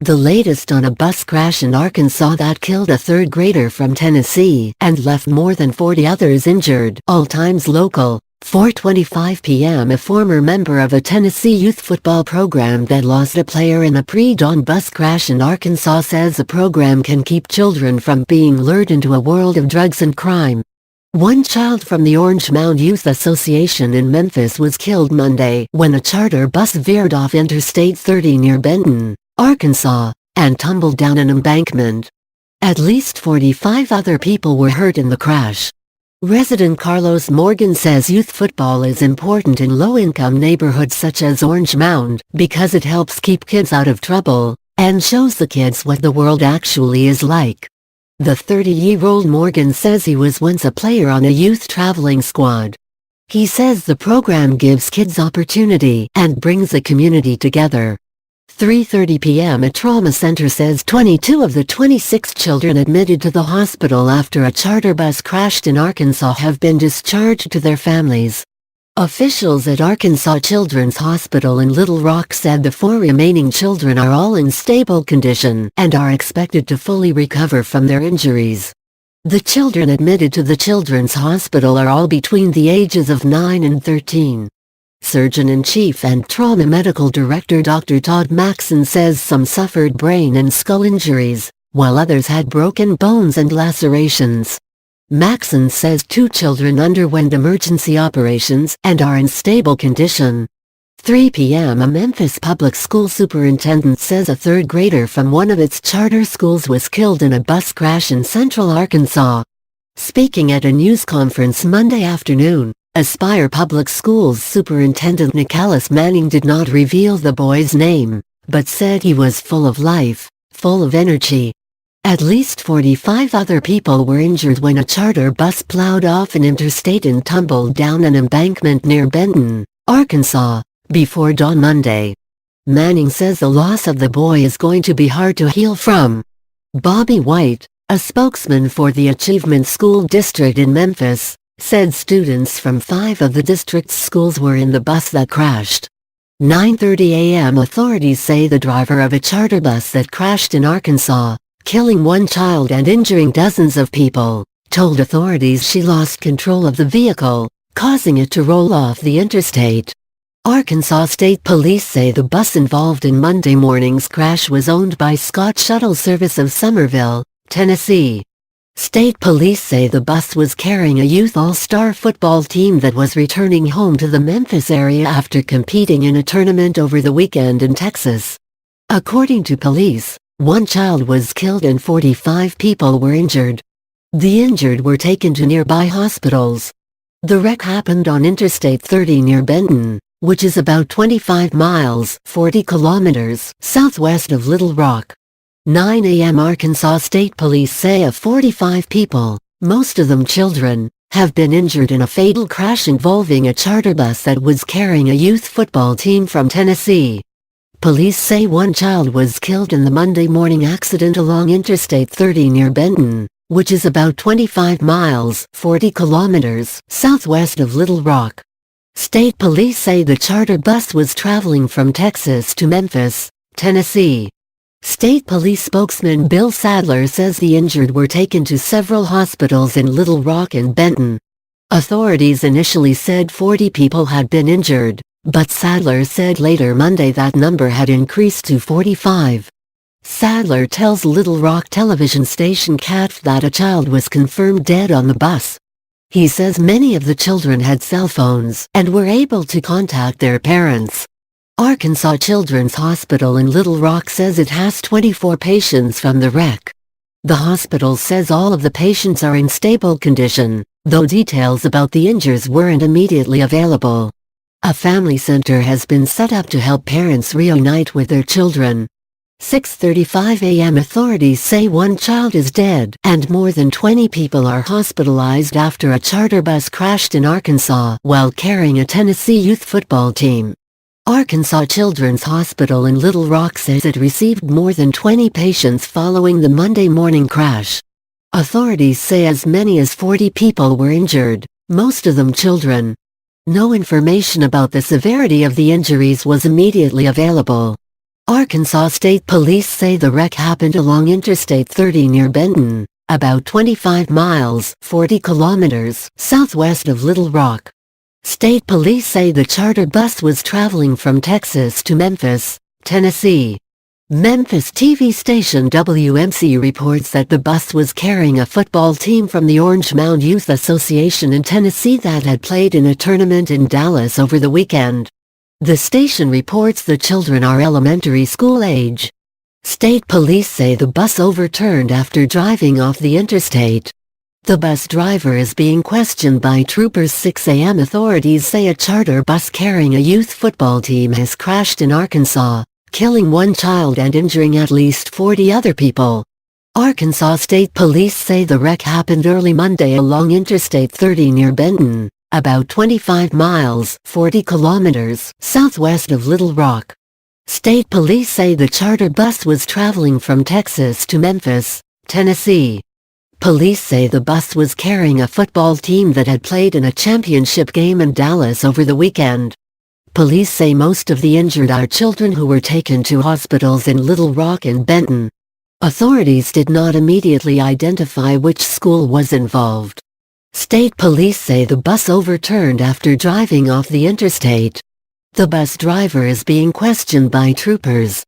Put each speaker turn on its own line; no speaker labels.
the latest on a bus crash in Arkansas that killed a third grader from Tennessee and left more than 40 others injured. All times local. 4:25 p.m. A former member of a Tennessee youth football program that lost a player in a pre-dawn bus crash in Arkansas says the program can keep children from being lured into a world of drugs and crime. One child from the Orange Mound Youth Association in Memphis was killed Monday when a charter bus veered off Interstate 30 near Benton, Arkansas, and tumbled down an embankment. At least 45 other people were hurt in the crash. Resident Carlos Morgan says youth football is important in low-income neighborhoods such as Orange Mound because it helps keep kids out of trouble and shows the kids what the world actually is like. The 30-year-old Morgan says he was once a player on a youth traveling squad. He says the program gives kids opportunity and brings the community together. 3:30 p.m. A trauma center says 22 of the 26 children admitted to the hospital after a charter bus crashed in Arkansas have been discharged to their families. Officials at Arkansas Children's Hospital in Little Rock said the 4 remaining children are all in stable condition and are expected to fully recover from their injuries. The children admitted to the Children's Hospital are all between the ages of 9 and 13. Surgeon-in-Chief and Trauma Medical Director Dr. Todd Maxson says some suffered brain and skull injuries, while others had broken bones and lacerations. Maxson says 2 children underwent emergency operations and are in stable condition. 3 p.m. A Memphis public school superintendent says a third grader from one of its charter schools was killed in a bus crash in central Arkansas. Speaking at a news conference Monday afternoon, Aspire Public Schools Superintendent Nicholas Manning did not reveal the boy's name, but said he was full of life, full of energy. At least 45 other people were injured when a charter bus plowed off an interstate and tumbled down an embankment near Benton, Arkansas, before dawn Monday. Manning says the loss of the boy is going to be hard to heal from. Bobby White, a spokesman for the Achievement School District in Memphis, said students from 5 of the district's schools were in the bus that crashed. 9:30 a.m. Authorities say the driver of a charter bus that crashed in Arkansas, killing 1 child and injuring dozens of people, told authorities she lost control of the vehicle, causing it to roll off the interstate. Arkansas State Police say the bus involved in Monday morning's crash was owned by Scott Shuttle Service of Somerville, Tennessee. State police say the bus was carrying a youth all-star football team that was returning home to the Memphis area after competing in a tournament over the weekend in Texas. According to police, 1 child was killed and 45 people were injured. The injured were taken to nearby hospitals. The wreck happened on Interstate 30 near Benton, which is about 25 miles, 40 kilometers, southwest of Little Rock. 9 a.m. Arkansas State Police say of 45 people, most of them children, have been injured in a fatal crash involving a charter bus that was carrying a youth football team from Tennessee. Police say 1 child was killed in the Monday morning accident along Interstate 30 near Benton, which is about 25 miles, 40 kilometers, southwest of Little Rock. State police say the charter bus was traveling from Texas to Memphis, Tennessee. State police spokesman Bill Sadler says the injured were taken to several hospitals in Little Rock and Benton. Authorities initially said 40 people had been injured, but Sadler said later Monday that number had increased to 45. Sadler tells Little Rock television station CAT that a child was confirmed dead on the bus. He says many of the children had cell phones and were able to contact their parents. Arkansas Children's Hospital in Little Rock says it has 24 patients from the wreck. The hospital says all of the patients are in stable condition, though details about the injuries weren't immediately available. A family center has been set up to help parents reunite with their children. 6:35 a.m. Authorities say 1 child is dead and more than 20 people are hospitalized after a charter bus crashed in Arkansas while carrying a Tennessee youth football team. Arkansas Children's Hospital in Little Rock says it received more than 20 patients following the Monday morning crash. Authorities say as many as 40 people were injured, most of them children. No information about the severity of the injuries was immediately available. Arkansas State Police say the wreck happened along Interstate 30 near Benton, about 25 miles, 40 kilometers, southwest of Little Rock. State police say the charter bus was traveling from Texas to Memphis, Tennessee. Memphis TV station WMC reports that the bus was carrying a football team from the Orange Mound Youth Association in Tennessee that had played in a tournament in Dallas over the weekend. The station reports the children are elementary school age. State police say the bus overturned after driving off the interstate. The bus driver is being questioned by troopers. 6 a.m. Authorities say a charter bus carrying a youth football team has crashed in Arkansas, killing one child and injuring at least 40 other people. Arkansas State Police say the wreck happened early Monday along Interstate 30 near Benton, about 25 miles, 40 kilometers, southwest of Little Rock. State police say the charter bus was traveling from Texas to Memphis, Tennessee. Police say the bus was carrying a football team that had played in a championship game in Dallas over the weekend. Police say most of the injured are children who were taken to hospitals in Little Rock and Benton. Authorities did not immediately identify which school was involved. State police say the bus overturned after driving off the interstate. The bus driver is being questioned by troopers.